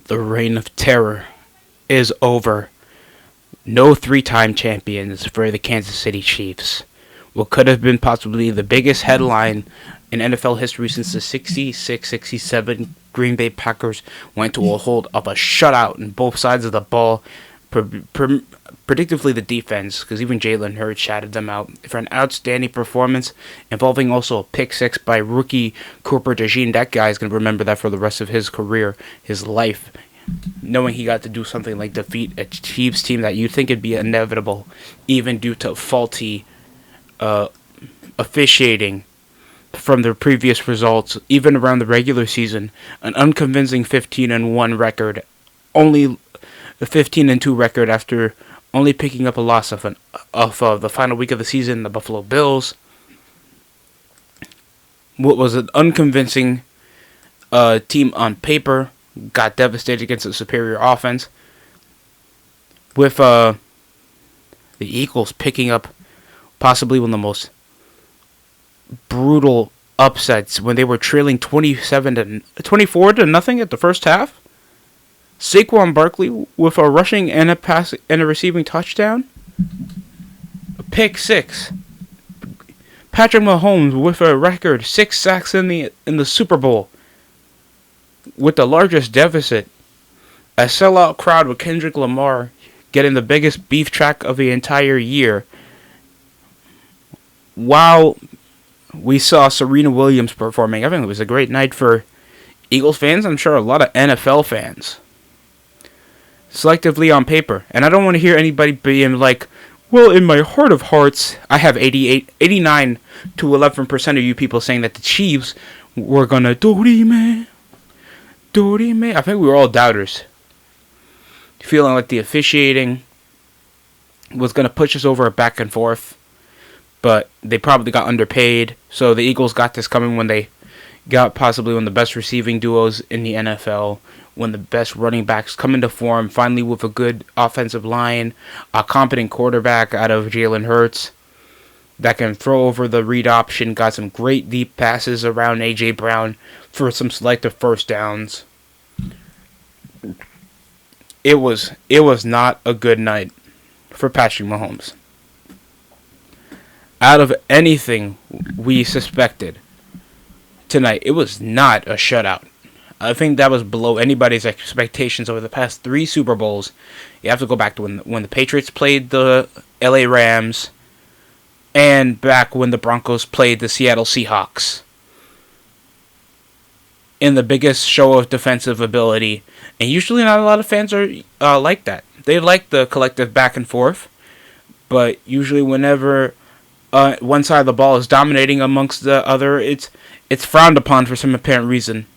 The reign of terror is over. No three-time champions for the Kansas City Chiefs. What could have been possibly the biggest headline in NFL history since the 66-67 Green Bay Packers went to a hold of a shutout on both sides of the ball. Predictively the defense, because even Jalen Hurts shouted them out for an outstanding performance involving also a pick six by rookie Cooper DeJean. That guy is going to remember that for the rest of his career, his life, knowing he got to do something like defeat a Chiefs team that you'd think would be inevitable, even due to faulty officiating from their previous results, even around the regular season. An unconvincing 15-1 record, only a 15-2 record after only picking up a loss of the final week of the season, the Buffalo Bills. What was an unconvincing team on paper got devastated against a superior offense, with the Eagles picking up possibly one of the most brutal upsets when they were trailing 24 to nothing at the first half. Saquon Barkley with a rushing and a receiving touchdown. A pick six. Patrick Mahomes with a record 6 sacks in the Super Bowl, with the largest deficit. A sellout crowd with Kendrick Lamar getting the biggest beef track of the entire year. While we saw Serena Williams performing, I think it was a great night for Eagles fans. I'm sure a lot of NFL fans. Selectively on paper. And I don't want to hear anybody being like, well, in my heart of hearts, I have 89 to 11% of you people saying that the Chiefs were going to Dorime. I think we were all doubters. Feeling like the officiating was going to push us over back and forth. But they probably got underpaid. So the Eagles got this coming when they got possibly one of the best receiving duos in the NFL. When the best running backs come into form, finally with a good offensive line, a competent quarterback out of Jalen Hurts that can throw over the read option, got some great deep passes around A.J. Brown for some selective first downs. It was not a good night for Patrick Mahomes. Out of anything we suspected tonight, it was not a shutout. I think that was below anybody's expectations over the past 3 Super Bowls. You have to go back to when the Patriots played the LA Rams, and back when the Broncos played the Seattle Seahawks. In the biggest show of defensive ability. And usually not a lot of fans are like that. They like the collective back and forth. But usually whenever one side of the ball is dominating amongst the other, it's frowned upon for some apparent reason.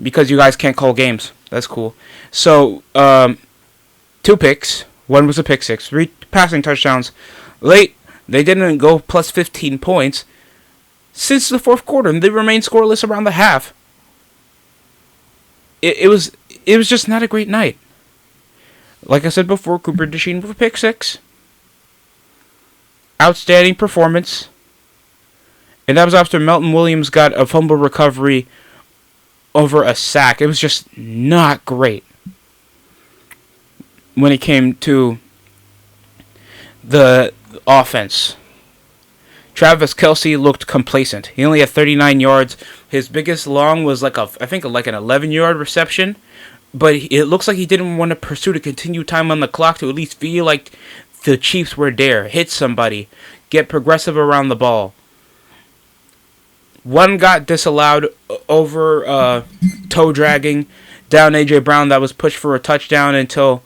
Because you guys can't call games. That's cool. So, 2 picks. One was a pick six. 3 passing touchdowns. Late, they didn't go plus 15 points since the fourth quarter, and they remained scoreless around the half. It was just not a great night. Like I said before, Cooper DeJean with a pick six. Outstanding performance. And that was after Melton Williams got a fumble recovery over a sack. It was just not great when it came to the offense. Travis Kelce looked complacent. He only had 39 yards. His biggest long was I think an 11-yard reception. But it looks like he didn't want to pursue to continue time on the clock to at least feel like the Chiefs were there. Hit somebody. Get progressive around the ball. One got disallowed over toe dragging down A.J. Brown that was pushed for a touchdown until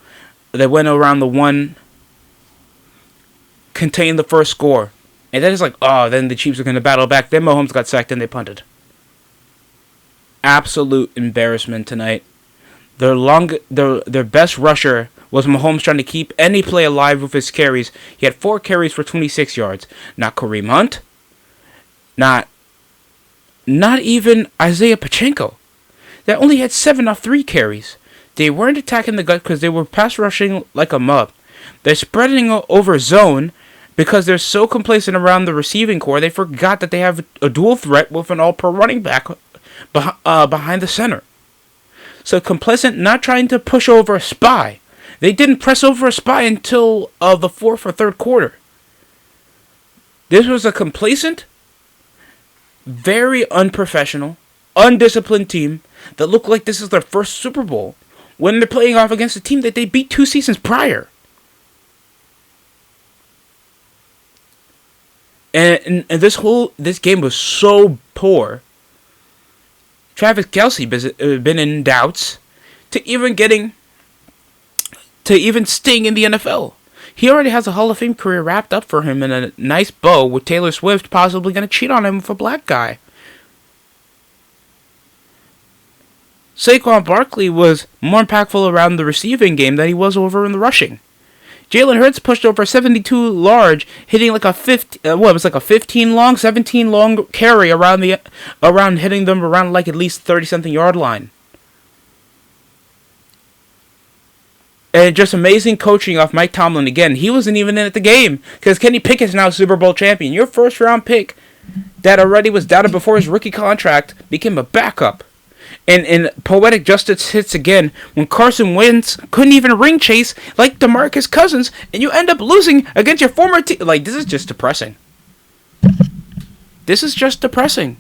they went around the one, contained the first score. And then it's like, then the Chiefs are going to battle back. Then Mahomes got sacked and they punted. Absolute embarrassment tonight. Their best rusher was Mahomes trying to keep any play alive with his carries. He had 4 carries for 26 yards. Not Kareem Hunt. Not even Isaiah Pacheco. That only had 7 off 3 carries. They weren't attacking the gut because they were pass rushing like a mub. They're spreading over zone because they're so complacent around the receiving core, they forgot that they have a dual threat with an all-pro running back behind the center. so complacent, not trying to push over a spy. They didn't press over a spy until the fourth or third quarter. This was a complacent, very unprofessional, undisciplined team that looked like this is their first Super Bowl when they're playing off against a team that they beat 2 seasons prior. And this game was so poor. Travis Kelce been in doubts to even staying in the NFL. He already has a Hall of Fame career wrapped up for him in a nice bow, with Taylor Swift possibly going to cheat on him with a black guy. Saquon Barkley was more impactful around the receiving game than he was over in the rushing. Jalen Hurts pushed over 72 large, hitting like a 15 long, 17 long carry around hitting them around like at least 30-something yard line. And just amazing coaching off Mike Tomlin again. He wasn't even in at the game because Kenny Pickett's now Super Bowl champion. Your first round pick that already was doubted before his rookie contract became a backup. And poetic justice hits again when Carson Wentz couldn't even ring chase like DeMarcus Cousins, and you end up losing against your former team. Like, this is just depressing. This is just depressing.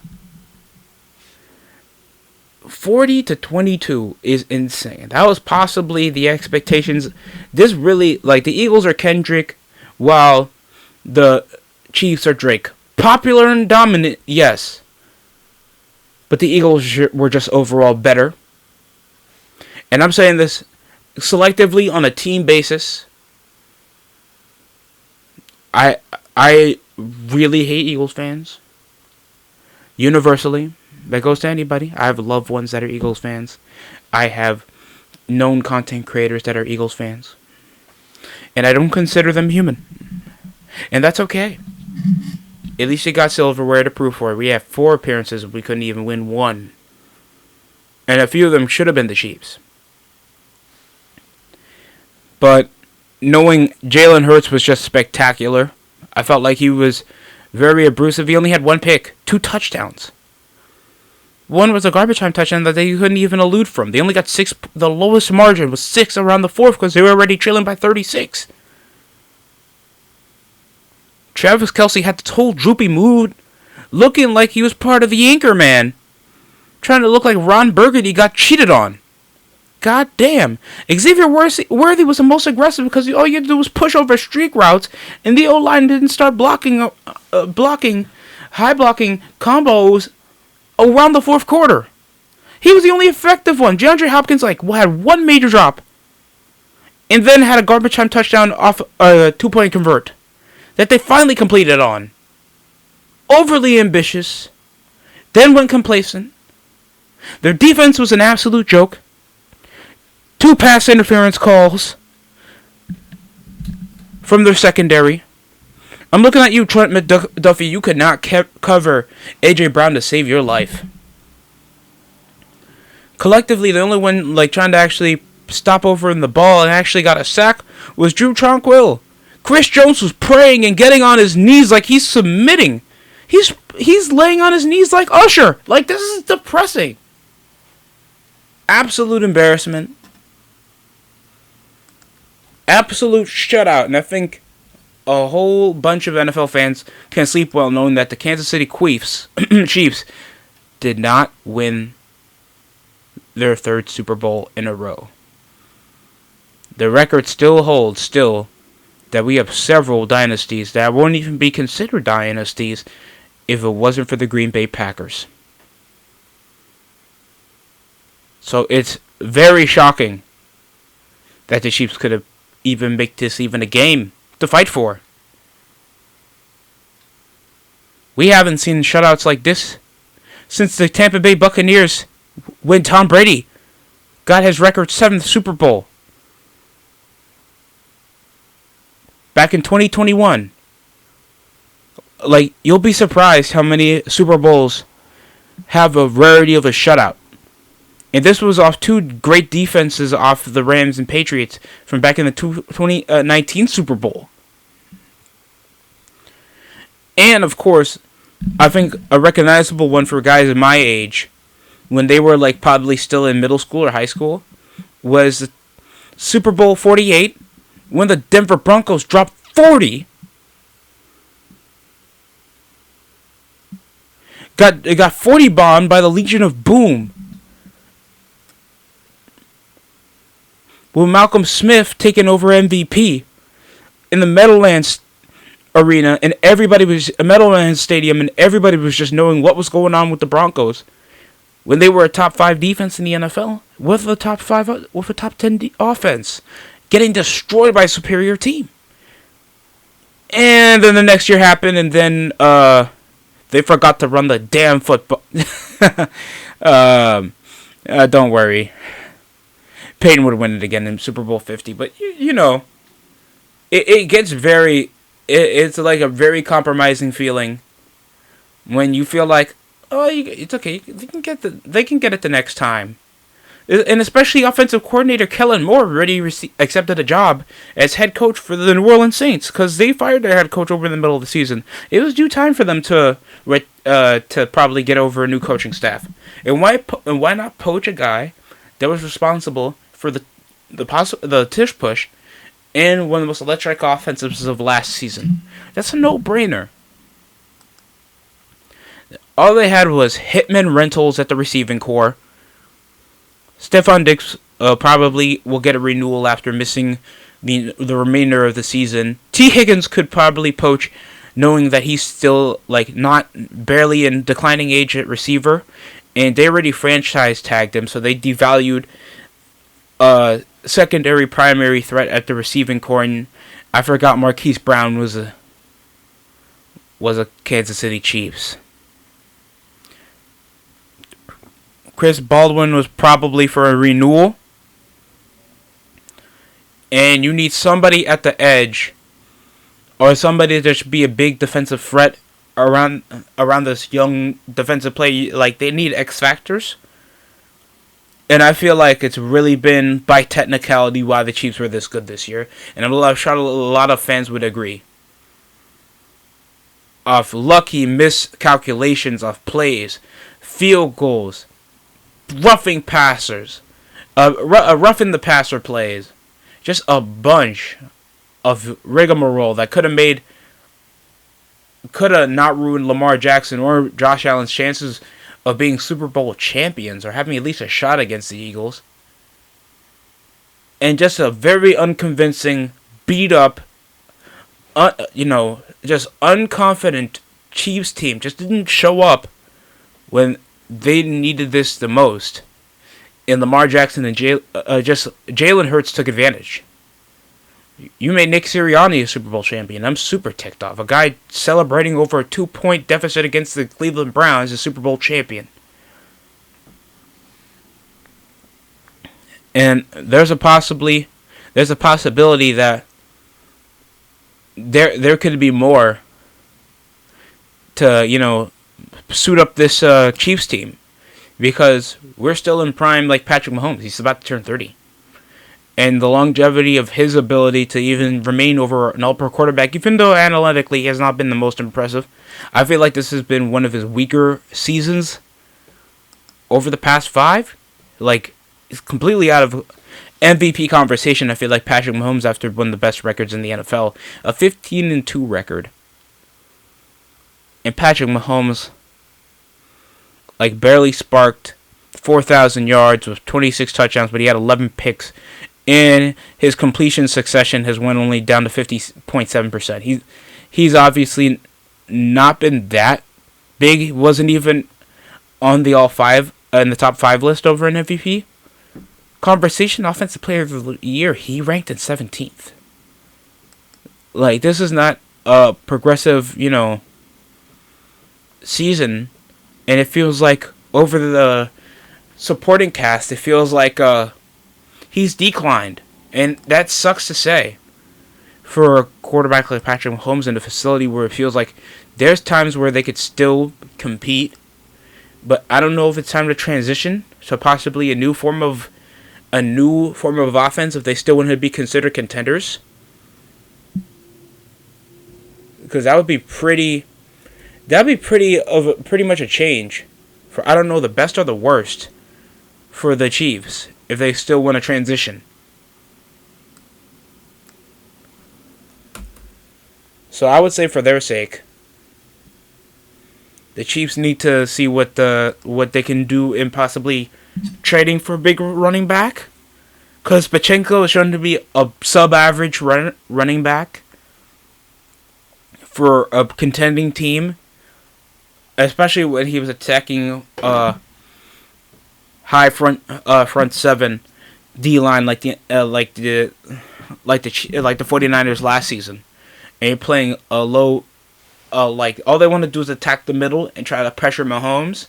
40-22 is insane. That was possibly the expectations. This really, like, the Eagles are Kendrick, while the Chiefs are Drake. Popular and dominant, yes. But the Eagles were just overall better. And I'm saying this selectively on a team basis. I really hate Eagles fans. Universally. That goes to anybody. I have loved ones that are Eagles fans. I have known content creators that are Eagles fans. And I don't consider them human. And that's okay. At least you got silverware to prove for it. We have 4 appearances. We couldn't even win 1. And a few of them should have been the Chiefs. But knowing Jalen Hurts was just spectacular. I felt like he was very abrasive. He only had 1 pick. 2 touchdowns. One was a garbage time touchdown that they couldn't even elude from. They only got 6. The lowest margin was 6 around the 4th because they were already trailing by 36. Travis Kelce had this whole droopy mood, looking like he was part of the Anchor Man, trying to look like Ron Burgundy got cheated on. God damn. Xavier Worthy was the most aggressive because all you had to do was push over streak routes, and the O-line didn't start blocking high blocking combos around the 4th quarter. He was the only effective one. DeAndre Hopkins had 1 major drop, and then had a garbage time touchdown off a 2-point convert that they finally completed on. Overly ambitious, then went complacent. Their defense was an absolute joke. 2 pass interference calls from their secondary. I'm looking at you, Trent McDuffie. You could not cover A.J. Brown to save your life. Collectively, the only one trying to actually stop over in the ball and actually got a sack was Drew Tranquill. Chris Jones was praying and getting on his knees like he's submitting. He's laying on his knees like Usher. Like, this is depressing. Absolute embarrassment. Absolute shutout. And I think a whole bunch of NFL fans can sleep well knowing that the Kansas City Chiefs did not win their 3rd Super Bowl in a row. The record still holds that we have several dynasties that won't even be considered dynasties if it wasn't for the Green Bay Packers. So it's very shocking that the Chiefs could have even make this even a game to fight for. We haven't seen shutouts like this since the Tampa Bay Buccaneers when Tom Brady got his record 7th Super Bowl. Back in 2021. You'll be surprised how many Super Bowls have a rarity of a shutout. And this was off 2 great defenses off the Rams and Patriots from back in the 2019 Super Bowl. And, of course, I think a recognizable one for guys in my age when they were like probably still in middle school or high school was Super Bowl 48 when the Denver Broncos dropped 40. Got 40 bombed by the Legion of Boom. With Malcolm Smith taking over MVP in the Meadowlands arena, and everybody was a Meadowlands stadium, and everybody was just knowing what was going on with the Broncos when they were a top 5 defense in the NFL with a top 10 offense, getting destroyed by a superior team. And then the next year happened, and then they forgot to run the damn football. Don't worry. Peyton would win it again in Super Bowl 50. But, you know, it gets very... It's like a very compromising feeling when you feel like, oh, it's okay. They can get it the next time. And especially offensive coordinator Kellen Moore already accepted a job as head coach for the New Orleans Saints because they fired their head coach over in the middle of the season. It was due time for them to probably get over a new coaching staff. And why not poach a guy that was responsible for the tush push and one of the most electric offensives of last season? That's a no-brainer. All they had was hitman rentals at the receiving core. Stephon Diggs probably will get a renewal after missing the remainder of the season. T. Higgins could probably poach, knowing that he's still not barely in declining age at receiver, and they already franchise tagged him, so they devalued secondary primary threat at the receiving core. And I forgot Marquise Brown was a Kansas City Chiefs. Chris Baldwin was probably for a renewal. And you need somebody at the edge, or somebody that should be a big defensive threat around this young defensive play. Like, they need X factors. And I feel like it's really been by technicality why the Chiefs were this good this year. And I'm sure a lot of fans would agree. Of lucky miscalculations of plays, field goals, roughing passers, roughing the passer plays. Just a bunch of rigmarole that could have not ruined Lamar Jackson or Josh Allen's chances of being Super Bowl champions or having at least a shot against the Eagles. And just a very unconvincing, beat up, just unconfident Chiefs team just didn't show up when they needed this the most. And Lamar Jackson and Jalen Hurts took advantage. You made Nick Sirianni a Super Bowl champion. I'm super ticked off. A guy celebrating over a 2-point deficit against the Cleveland Browns is a Super Bowl champion. And there's a possibility that there could be more to, suit up this Chiefs team. Because we're still in prime like Patrick Mahomes. He's about to turn 30. And the longevity of his ability to even remain over an all-pro quarterback, even though analytically he has not been the most impressive, I feel like this has been one of his weaker seasons over the past 5. Like, he's completely out of MVP conversation. I feel like Patrick Mahomes, after one of the best records in the NFL, a 15-2 record. And Patrick Mahomes, barely sparked 4,000 yards with 26 touchdowns, but he had 11 picks. And his completion succession has went only down to 50.7%. He's obviously not been that big. He wasn't even on the the top 5 list over an MVP conversation. Offensive Player of the Year, he ranked in 17th. This is not a progressive, season. And it feels like over the supporting cast, it feels like he's declined. And that sucks to say for a quarterback like Patrick Mahomes in a facility where it feels like there's times where they could still compete. But I don't know if it's time to transition to possibly a new form of offense if they still want to be considered contenders. Because that would be pretty much a change for, I don't know, the best or the worst for the Chiefs if they still want to transition. So I would say for their sake, the Chiefs need to see what they can do in possibly trading for a big running back. Because Pachenko is shown to be a sub-average running back for a contending team, especially when he was attacking high front seven D line like the 49ers last season, and playing a low, like all they want to do is attack the middle and try to pressure Mahomes.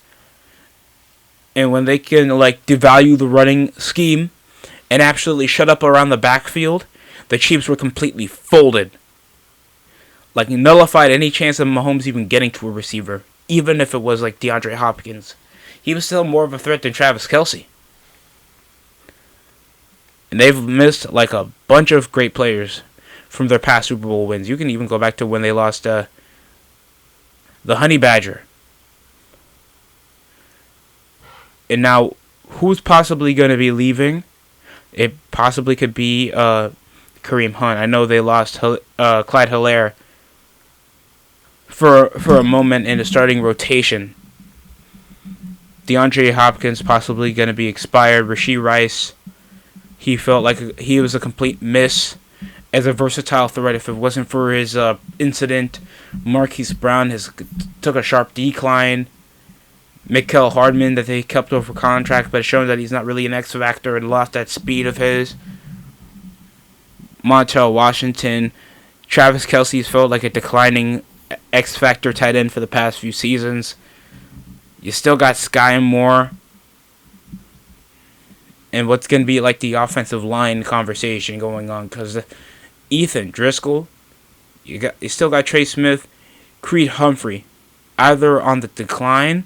And when they can like devalue the running scheme and absolutely shut up around the backfield, the Chiefs were completely folded. Like nullified any chance of Mahomes even getting to a receiver, even if it was like DeAndre Hopkins. He was still more of a threat than Travis Kelce. And they've missed like a bunch of great players from their past Super Bowl wins. You can even go back to when they lost the Honey Badger. And now, who's possibly going to be leaving? It possibly could be Kareem Hunt. I know they lost Clyde Hilaire for a moment in the starting rotation. DeAndre Hopkins possibly going to be expired. Rashee Rice, he felt like he was a complete miss as a versatile threat. If it wasn't for his incident, Marquise Brown took a sharp decline. Mecole Hardman that they kept over contract, but it's shown that he's not really an X factor and lost that speed of his. Montel Washington, Travis Kelce's felt like a declining X factor tight end for the past few seasons. You still got Sky Moore, and what's going to be like the offensive line conversation going on, because Ethan Driscoll, you still got Trey Smith, Creed Humphrey, either on the decline.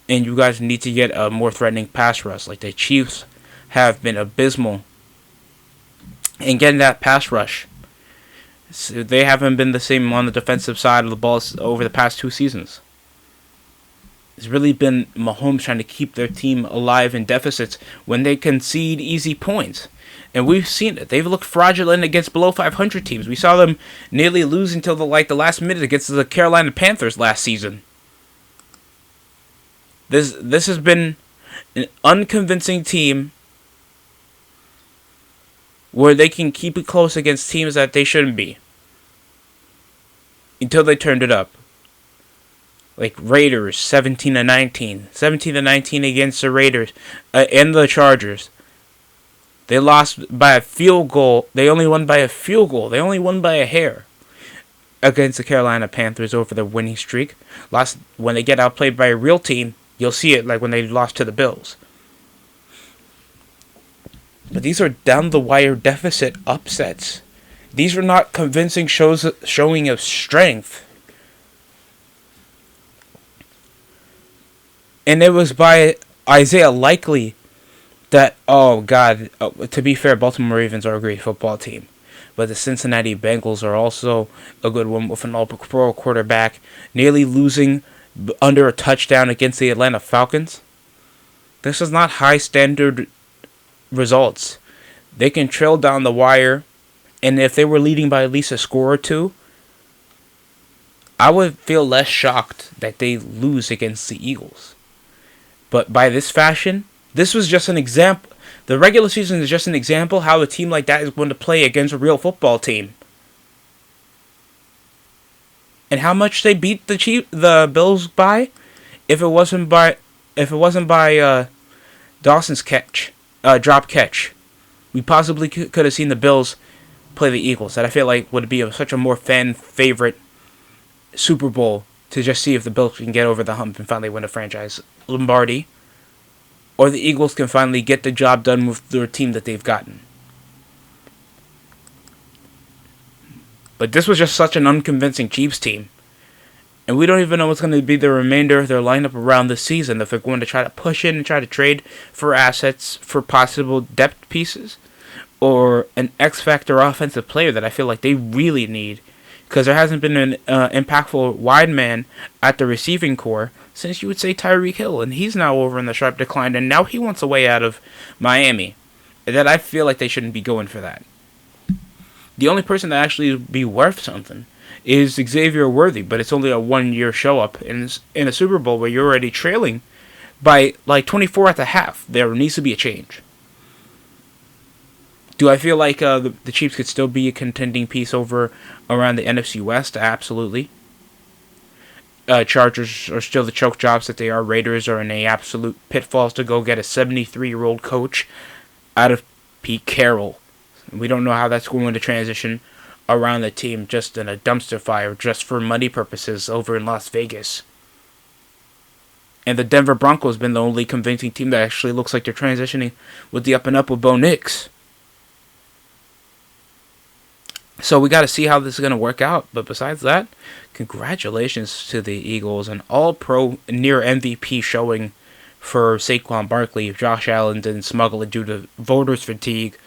And you guys need to get a more threatening pass rush. Like the Chiefs have been abysmal in getting that pass rush. So they haven't been the same on the defensive side of the ball over the past 2 seasons. It's really been Mahomes trying to keep their team alive in deficits when they concede easy points. And we've seen it. They've looked fraudulent against below 500 teams. We saw them nearly lose until the last minute against the Carolina Panthers last season. This has been an unconvincing team where they can keep it close against teams that they shouldn't be until they turned it up. Like Raiders, 17-19. 17-19 against the Raiders and the Chargers. They lost by a field goal. They only won by a field goal. They only won by a hair against the Carolina Panthers over their winning streak. Lost when they get outplayed by a real team. You'll see it like when they lost to the Bills. But these are down-the-wire deficit upsets. These are not convincing showing of strength. And it was by Isaiah Likely that, to be fair, Baltimore Ravens are a great football team. But the Cincinnati Bengals are also a good one with an all-pro quarterback, nearly losing under a touchdown against the Atlanta Falcons. This is not high standard results. They can trail down the wire, and if they were leading by at least a score or two, I would feel less shocked that they lose against the Eagles. But by this fashion, this was just an example. The regular season is just an example how a team like that is going to play against a real football team. And how much they beat the Bills by, if it wasn't by Dawson's drop catch, we possibly could have seen the Bills play the Eagles. That I feel like would be such a more fan favorite Super Bowl to just see if the Bills can get over the hump and finally win a franchise Lombardi, or the Eagles can finally get the job done with their team that they've gotten. But this was just such an unconvincing Chiefs team. And we don't even know what's going to be the remainder of their lineup around this season. If they're going to try to push in and try to trade for assets for possible depth pieces, or an X-Factor offensive player that I feel like they really need. Because there hasn't been an impactful wide man at the receiving core since you would say Tyreek Hill, and he's now over in the sharp decline, and now he wants a way out of Miami. That I feel like they shouldn't be going for that. The only person that actually would be worth something is Xavier Worthy, but it's only a 1 year show up in a Super Bowl where you're already trailing by like 24 at the half. There needs to be a change. Do I feel like the Chiefs could still be a contending piece over around the NFC West? Absolutely. Chargers are still the choke jobs that they are. Raiders are in a absolute pitfalls to go get a 73-year-old coach out of Pete Carroll. We don't know how that's going to transition around the team, just in a dumpster fire, just for money purposes over in Las Vegas. And the Denver Broncos have been the only convincing team that actually looks like they're transitioning with the up and up with Bo Nix. So we got to see how this is going to work out. But besides that, congratulations to the Eagles. An all-pro near MVP showing for Saquon Barkley. Josh Allen didn't smuggle it due to voters fatigue.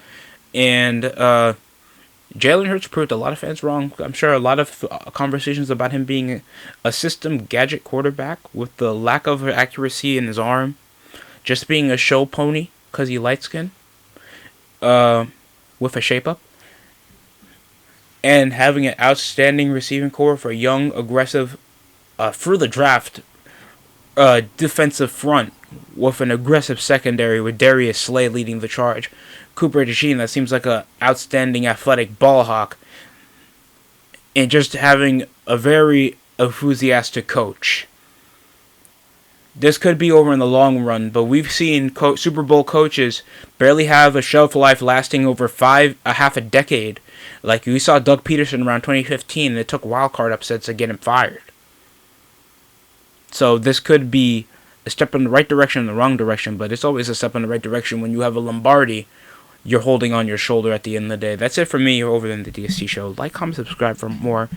And Jalen Hurts proved a lot of fans wrong. I'm sure a lot of conversations about him being a system gadget quarterback with the lack of accuracy in his arm. Just being a show pony because he light skinned with a shape-up. And having an outstanding receiving core for a young, aggressive, through the draft, defensive front with an aggressive secondary with Darius Slay leading the charge. Cooper DeJean, that seems like an outstanding athletic ball hawk. And just having a very enthusiastic coach. This could be over in the long run, but we've seen Super Bowl coaches barely have a shelf life lasting over half a decade. Like we saw Doug Peterson around 2015, and it took wildcard upsets to get him fired. So this could be a step in the right direction and the wrong direction, but it's always a step in the right direction when you have a Lombardi you're holding on your shoulder at the end of the day. That's it for me over in the DST show. Like, comment, subscribe for more.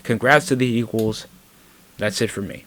Congrats to the Eagles. That's it for me.